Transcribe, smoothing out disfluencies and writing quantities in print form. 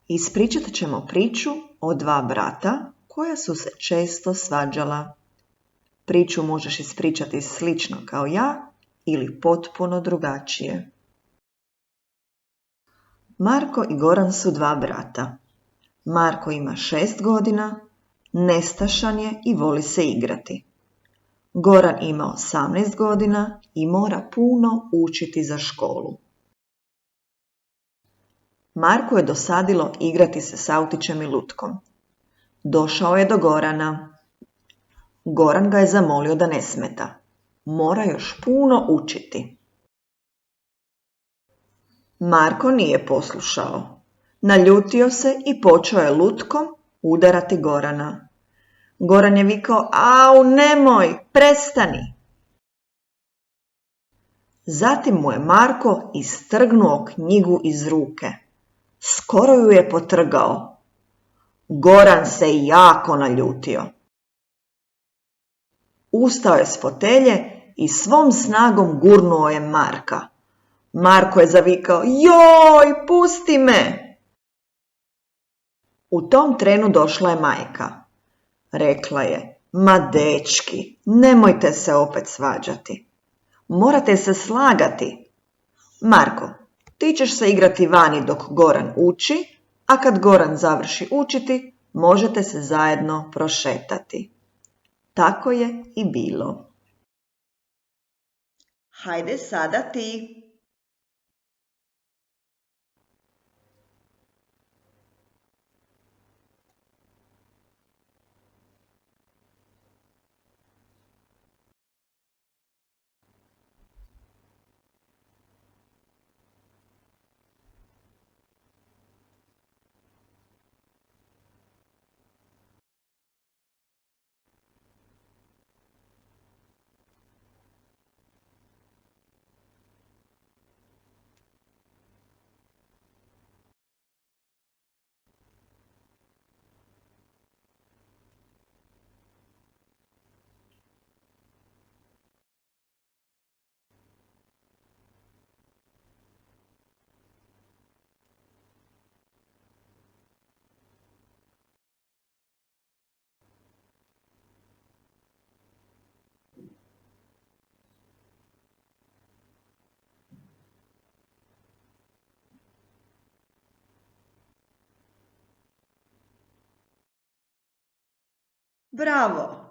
Ispričat ćemo priču o dva brata koja su se često svađala. Priču možeš ispričati slično kao ja ili potpuno drugačije. Marko i Goran su dva brata. Marko ima 6 godina, nestašan je i voli se igrati. Goran ima 18 godina i mora puno učiti za školu. Marku je dosadilo igrati se s autićem i lutkom. Došao je do Gorana. Goran ga je zamolio da ne smeta. Mora još puno učiti. Marko nije poslušao. Naljutio se i počeo je lutkom udarati Gorana. Goran je vikao: "Au, nemoj, prestani!" Zatim mu je Marko istrgnuo knjigu iz ruke. Skoro ju je potrgao. Goran se jako naljutio. Ustao je s fotelje i svom snagom gurnuo je Marka. Marko je zavikao: "Joj, pusti me!" U tom trenu došla je majka. Rekla je: "Ma dečki, nemojte se opet svađati. Morate se slagati. Marko, ti ćeš se igrati vani dok Goran uči, a kad Goran završi učiti, možete se zajedno prošetati." Tako je i bilo. Hajde sada ti. Bravo!